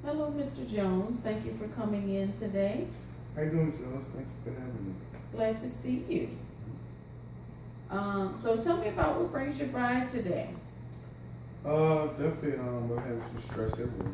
Hello, Mr. Jones. Thank you for coming in today. How you doing, Silas? Thank you for having me. Glad to see you. So tell me about what brings you by today. Definitely, I'm having some stress everywhere.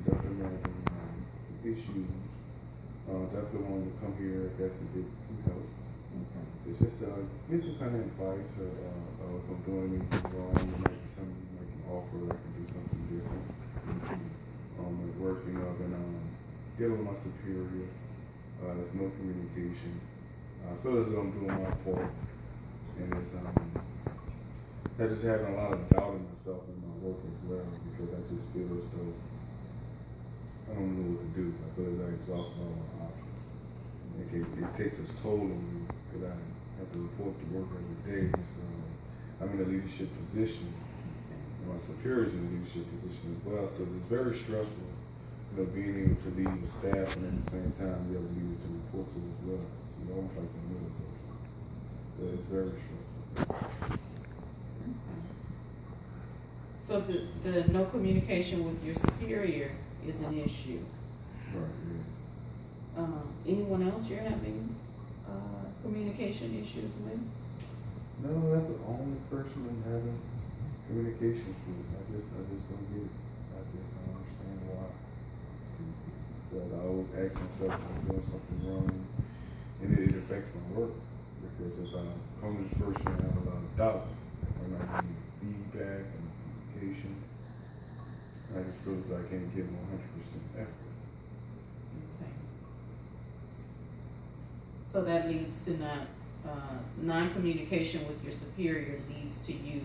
Definitely having issues. Definitely wanted to come here, I guess, to get some help. Okay. It's just get some kind of advice. If I'm doing anything wrong, there might be something you might can offer. I can do something different. At work, I've been dealing with my superior. There's no communication. I feel as though I'm doing my part, and it's I just having a lot of doubt in myself in my work as well because I just feel as though I don't know what to do. I feel as I exhausted all my options. It takes its toll on me because I have to report to work every day. So I'm in a leadership position. And my superior is in a leadership position as well. So it's very stressful, being able to lead the staff and at the same time be able to lead to report to as well. So it's almost like the military. So it's very stressful. So the no communication with your superior is an issue. Right, yes. Anyone else you're having communication issues with? No, that's the only person I'm having communications with. I just don't get it. I just don't understand why. So I always ask myself if I'm doing something wrong, and it affects my work. Because if I come to this person and have a lot of doubt, if I'm not getting feedback and communication, I just feel as I can't give 100% effort. Okay. So that leads to non-communication with your superior leads to you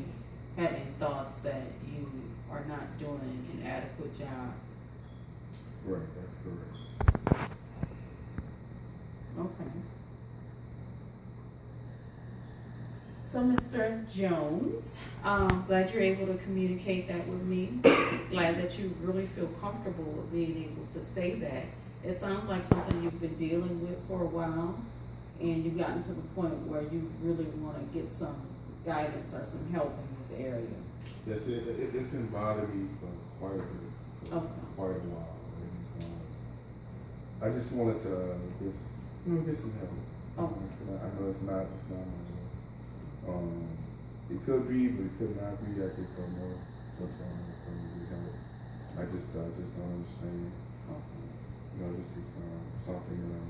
having thoughts that you are not doing an adequate job. Right, that's correct. Okay. So, Mr. Jones, glad you're able to communicate that with me. Glad that you really feel comfortable with being able to say that. It sounds like something you've been dealing with for a while, and you've gotten to the point where you really want to get some guidance or some help in this area. Yes, it's been bothering me for quite a bit, quite a while. And I just wanted to get some help. I know it's not my it could be, but it could not be. I just don't know. That's why I'm trying to get help. I just don't understand. This is something that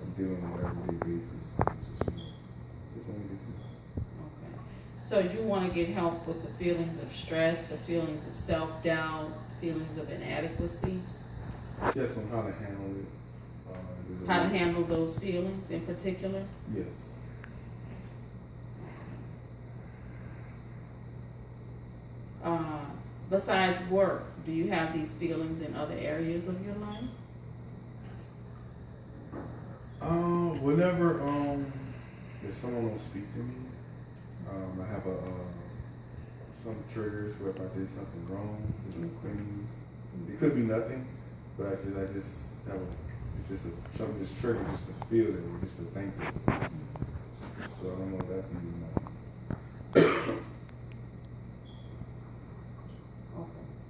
I'm dealing with on an everyday basis. Just want to get some help. Okay. So you want to get help with the feelings of stress, the feelings of self-doubt, feelings of inadequacy? Yes, on how to handle it. How to handle those feelings in particular? Yes. Besides work, do you have these feelings in other areas of your life? Whenever if someone don't speak to me, I have some triggers where if I did something wrong, it could be nothing, but I just have something just triggered just to feel it, just to think it. So I don't know if that's even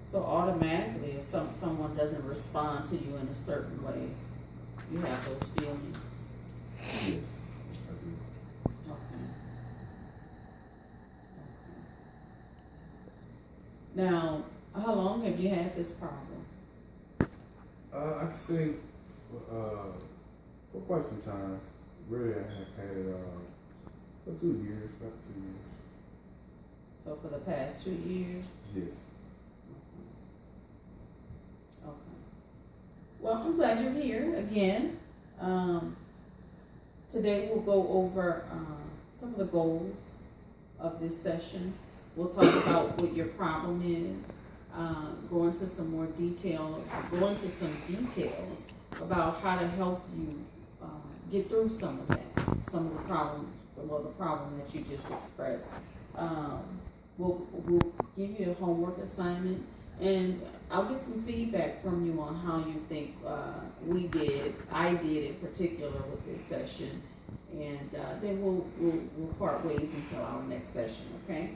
So automatically, if someone doesn't respond to you in a certain way, you have those feelings. Yes, I do. Okay. Now, how long have you had this problem? I could say for quite some time. Really, I have had it for 2 years, about 2 years. So for the past 2 years? Yes. Okay. Well, I'm glad you're here again. Today we'll go over some of the goals of this session. We'll talk about what your problem is, go into some details about how to help you get through some of the problem that you just expressed. We'll give you a homework assignment, and I'll get some feedback from you on how you think I did in particular with this session, and then we'll part ways until our next session, okay?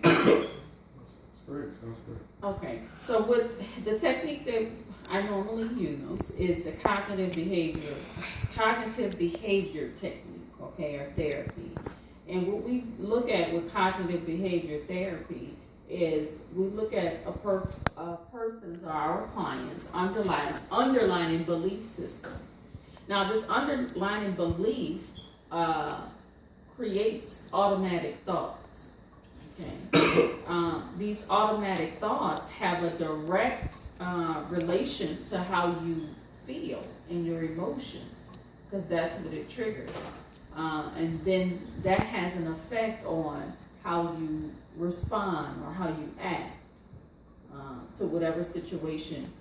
Great, sounds great. Okay, so with the technique that I normally use is the cognitive behavior technique, okay, or therapy. And what we look at with cognitive behavior therapy is we look at a person's or our client's underlying belief system. Now, this underlying belief creates automatic thoughts. Okay, these automatic thoughts have a direct relation to how you feel and your emotions, because that's what it triggers. And then that has an effect on how you respond or how you act to whatever situation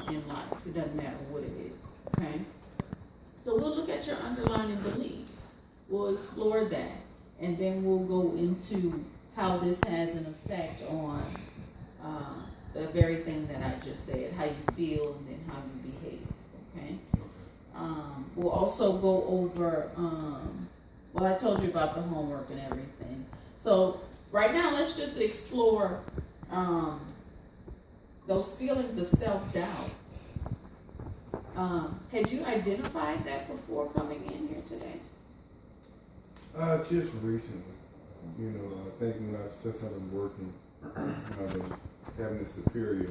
in life. It doesn't matter what it is, okay? So we'll look at your underlying belief. We'll explore that, and then we'll go into how this has an effect on the very thing that I just said, how you feel and then how you behave, okay? We'll also go over, well, I told you about the homework and everything. So right now, let's just explore those feelings of self-doubt. Had you identified that before coming in here today? Just recently. I think since I've been working, I've been having a superior,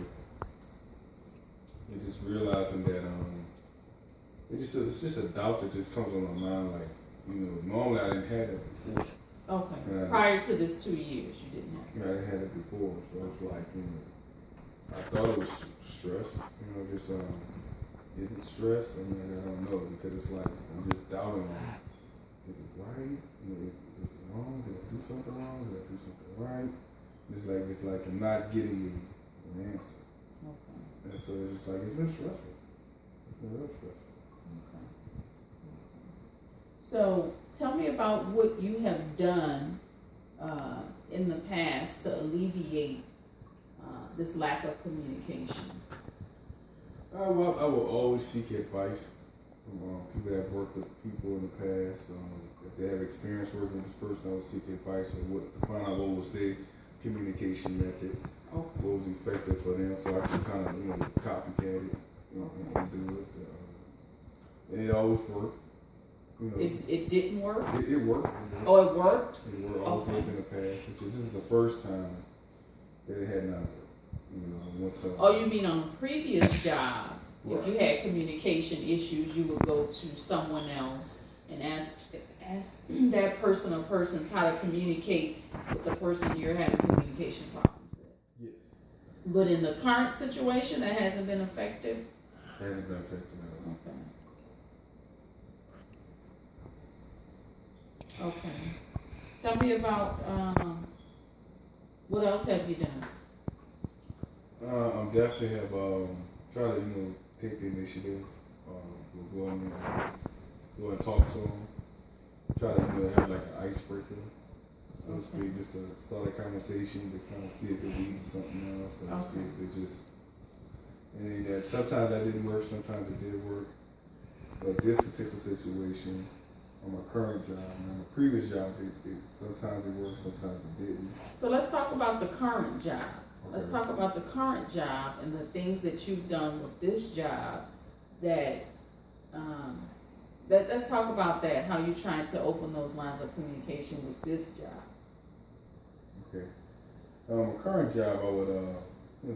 and just realizing that it's just a doubt that just comes on my mind. Like, normally I didn't have that before. Okay. Prior to this 2 years, you didn't have it. Yeah, I didn't have it before, so it's like I thought it was stress. Is it stress? I don't know, because it's like I'm just doubting. Is it right? Is it wrong? Did I do something wrong? Did I do something right? It's like I'm not getting an answer. Okay. And so it's just like, it's been stressful. It's been real stressful. Okay. So tell me about what you have done in the past to alleviate this lack of communication. I will always seek advice from people that have worked with people in the past. If they have experience working with this person, I would seek advice on to find out what was their communication method, what was effective for them, so I can kind of copycat it and do it. And it always worked. It didn't work? It worked. Oh, it worked? It worked. Always worked in the past. This is the first time that it had not worked. Oh, you mean on a previous job? Right. If you had communication issues, you would go to someone else and ask that person or persons how to communicate with the person you're having communication problems with. Yes. But in the current situation, that hasn't been effective? It hasn't been effective at all. Okay. Okay. Tell me about what else have you done? I definitely have tried to take the initiative. Go and talk to them. Try to have like an icebreaker, so to speak, just to start a conversation to kind of see if it leads to something else, or see if it just. And that sometimes that didn't work, sometimes it did work. But this particular situation, on my current job and on my previous job, sometimes it worked, sometimes it didn't. So let's talk about the current job. Okay. Let's talk about the current job and the things that you've done with this job that, let's talk about that, how you're trying to open those lines of communication with this job. Okay. My current job, I would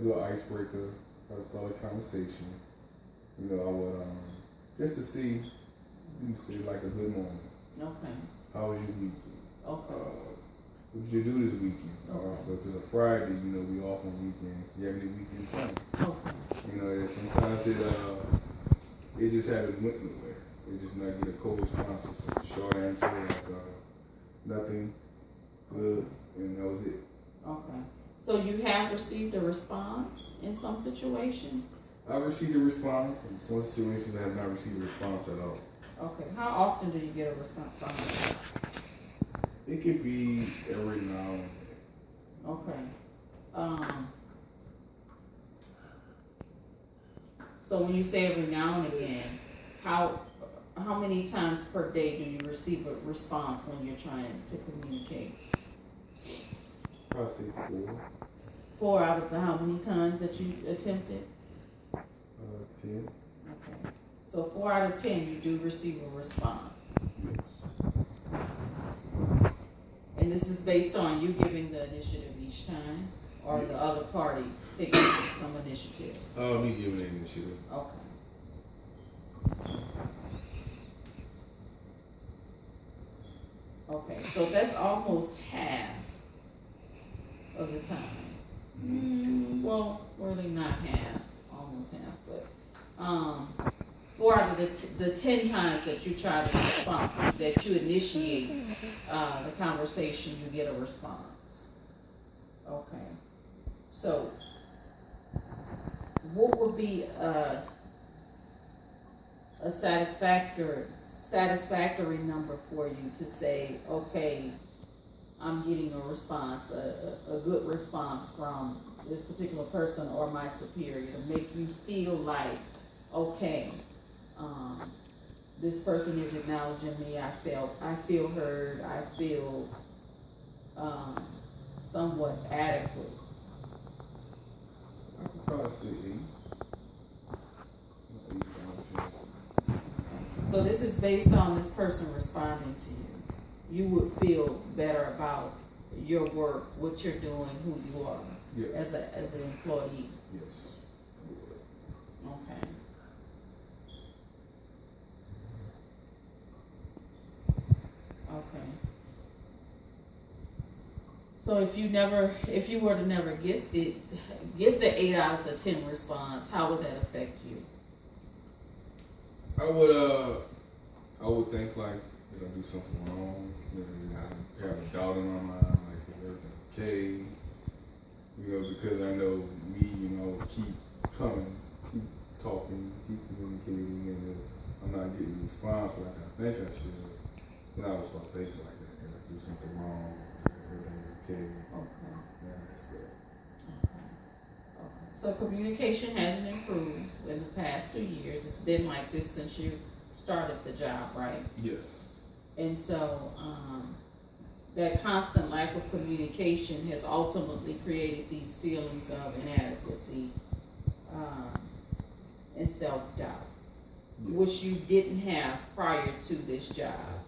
do an icebreaker, try to start a conversation. I would, just to see like a good morning. Okay. How was your weekend? Okay. What did you do this weekend? If it's a Friday, we off on weekends. You have any weekend plans? Okay. Sometimes it just haven't went nowhere. It just not get a cold response. It's a short answer, like nothing good, and that was it. Okay. So you have received a response in some situations? I've received a response. In some situations, I have not received a response at all. Okay. How often do you get a response? It could be every now and then. Okay. So when you say every now and again, how many times per day do you receive a response when you're trying to communicate? Probably say 4. 4 out of the how many times that you attempted? 10. Okay. So 4 out of 10, you do receive a response. Yes. And this is based on you giving the initiative each time, or the Yes. other party taking some initiative? Me giving the initiative. Okay. Okay, so that's almost half of the time. Well, really not half, almost half, but 4 out of the 10 times that you try to respond, that you initiate the conversation, you get a response. Okay, so what would be a satisfactory number for you to say, okay, I'm getting a response, a good response from this particular person or my superior, to make you feel like, okay, this person is acknowledging me, I feel heard, I feel somewhat adequate. I could probably say 8. 8 out of 10. So this is based on this person responding to you. You would feel better about your work, what you're doing, who you are, Yes. as an employee. Yes. Okay. Okay. So if you were to never get the 8 out of the 10 response, how would that affect you? I would think like, did I do something wrong? Maybe I have a doubt in my mind, like, is everything okay? Because I know me, keep coming, keep talking, keep communicating, and if I'm not getting a response like I think I should, then I would start thinking like that. Did I do something wrong? Everything okay? Okay. Yeah, that's that. Okay. So communication hasn't improved in the past 2 years. It's been like this since you started the job, right? Yes. And so that constant lack of communication has ultimately created these feelings of inadequacy and self-doubt, which you didn't have prior to this job,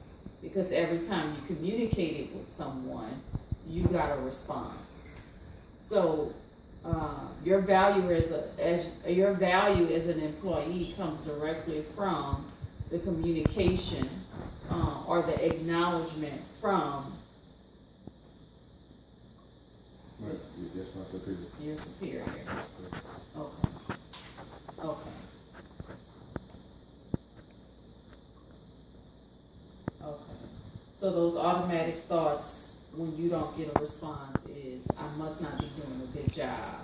because every time you communicated with someone, you got a response. So your value as an employee comes directly from the communication or the acknowledgement from Yes, my superior. your superior. That's correct. Okay. Okay. Okay. So those automatic thoughts when you don't get a response is, I must not be doing a good job.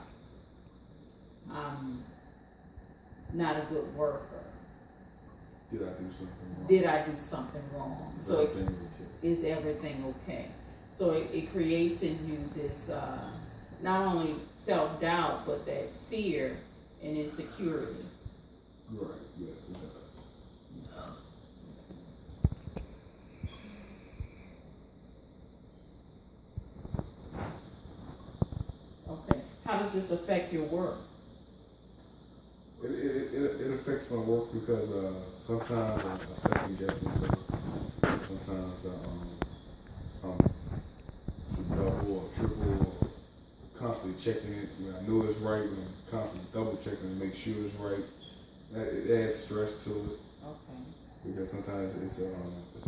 I'm not a good worker. Did I do something wrong? Did I do something wrong? Is So everything okay? is everything okay? So it creates in you this not only self-doubt, but that fear and insecurity. Right, yes, it does. Okay. How does this affect your work? It affects my work because sometimes I second guess myself. Sometimes I'm double or triple or constantly checking it when I know it's right, and I'm constantly double checking to make sure it's right. It adds stress to it. Okay. Because sometimes it's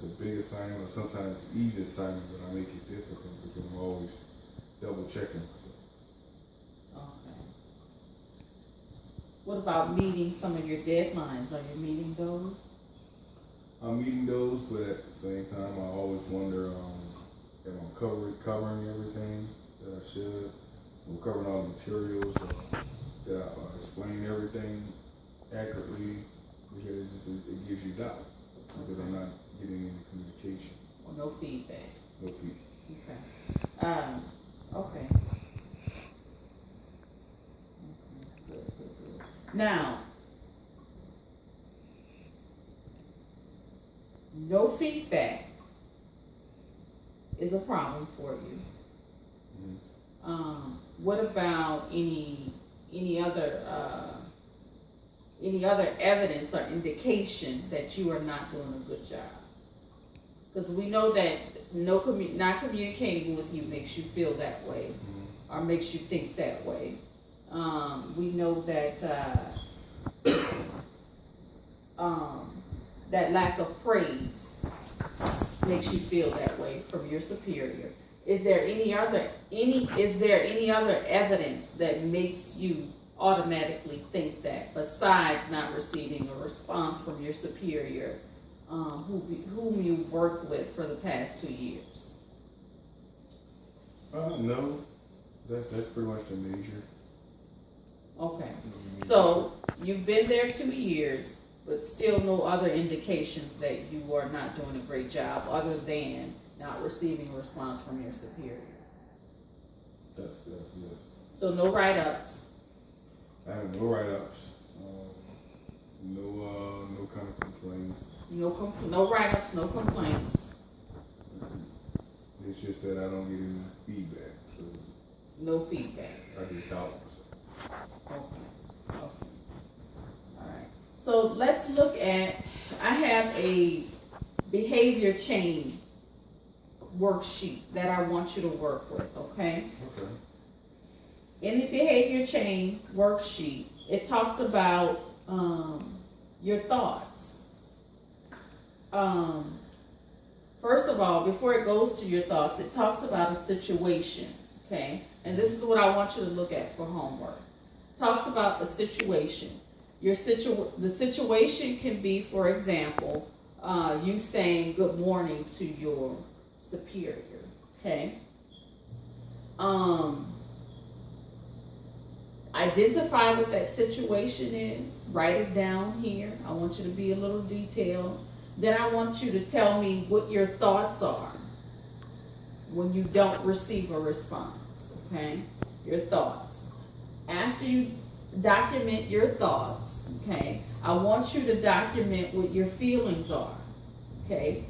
a big assignment, or sometimes it's an easy assignment, but I make it difficult because I'm always double checking myself. Okay. What about meeting some of your deadlines? Are you meeting those? I'm meeting those, but at the same time, I always wonder if I'm covering everything that I should. I'm covering all the materials, that I explain everything accurately, because it gives you doubt because I'm not getting any communication. Or no feedback? No feedback. Okay. Okay. Good. Now, no feedback is a problem for you. What about any other any other evidence or indication that you are not doing a good job. Because we know that not communicating with you makes you feel that way, or makes you think that way. We know that that lack of praise makes you feel that way from your superior. Is there any other evidence that makes you automatically think that, besides not receiving a response from your superior, whom you've worked with for the past 2 years? No, that's pretty much the major. Okay, so you've been there 2 years, but still no other indications that you are not doing a great job, other than not receiving a response from your superior. That's yes. So no write-ups. I have no write-ups. No kind of complaints. No write-ups, no complaints. It's just that I don't get any feedback, so No feedback. I just doubt myself. Okay. Alright. So let's look at, I have a behavior chain worksheet that I want you to work with, okay? Okay. In the behavior chain worksheet, it talks about your thoughts. First of all, before it goes to your thoughts, it talks about a situation, okay? And this is what I want you to look at for homework. It talks about a situation. The situation can be, for example, you saying good morning to your superior, okay? Identify what that situation is. Write it down here. I want you to be a little detailed. Then I want you to tell me what your thoughts are when you don't receive a response, okay? Your thoughts. After you document your thoughts, okay, I want you to document what your feelings are, okay?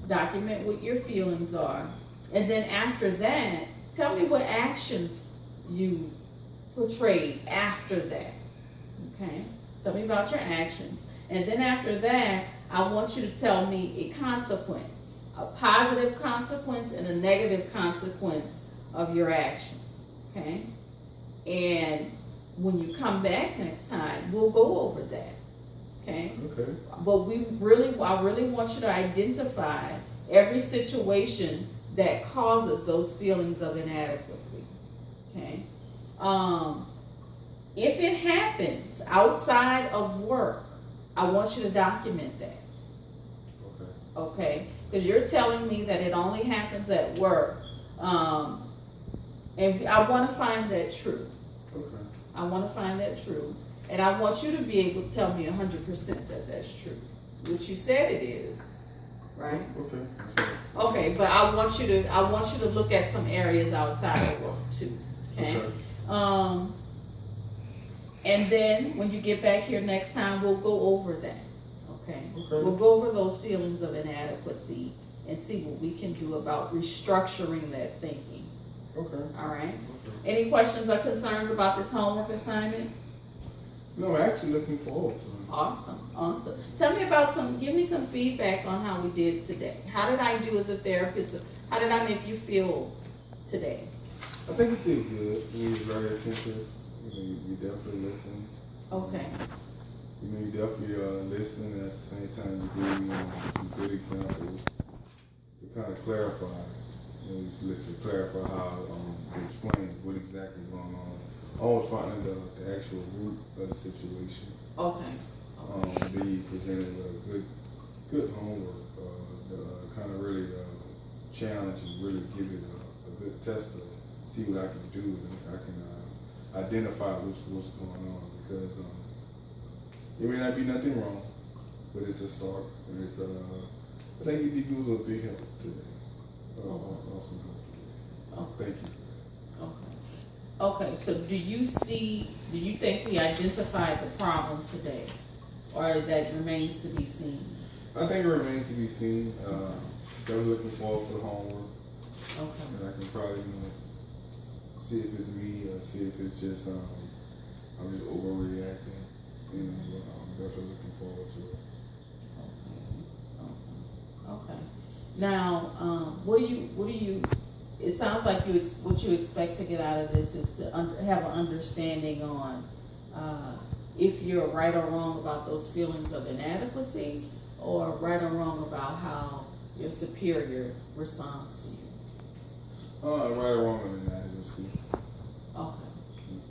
Document what your feelings are. And then after that, tell me what actions you portrayed after that, okay? Tell me about your actions. And then after that, I want you to tell me a consequence, a positive consequence and a negative consequence of your actions, okay? And when you come back next time, we'll go over that, okay? Okay. But I really want you to identify every situation that causes those feelings of inadequacy, okay? If it happens outside of work, I want you to document that. Okay? Because you're telling me that it only happens at work. And I want to find that true. Okay. I want to find that true. And I want you to be able to tell me 100% that that's true. Which you said it is. Right? Okay. Okay, but I want you to look at some areas outside of work too. Okay? And then when you get back here next time, we'll go over that. Okay? We'll go over those feelings of inadequacy and see what we can do about restructuring that thinking. Okay. All right? Okay. Any questions or concerns about this homework assignment? No, I'm actually looking forward to it. Awesome. Give me some feedback on how we did today. How did I do as a therapist? How did I make you feel today? I think you did good. You was very attentive. You definitely listened. Okay. You definitely listen, and at the same time you gave me some good examples to kind of clarify. You just listen to clarify how to explain what exactly is going on. Always finding the actual root of the situation. Okay. Then you presented good homework that kind of really challenge and really give it a good test to see what I can do and I can identify what's going on, because it may not be nothing wrong, but it's a start, and it's I think you did use a big help today. Awesome help today. Oh. Thank you. Okay, so do you think we identified the problem today, or that remains to be seen? I think it remains to be seen. I'm looking forward to the homework. Okay. And I can probably see if it's me or see if it's just I'm just overreacting. Now, what do you, it sounds like what you expect to get out of this is to have an understanding on, if you're right or wrong about those feelings of inadequacy, or right or wrong about how your superior responds to you. Right or wrong on inadequacy. Okay.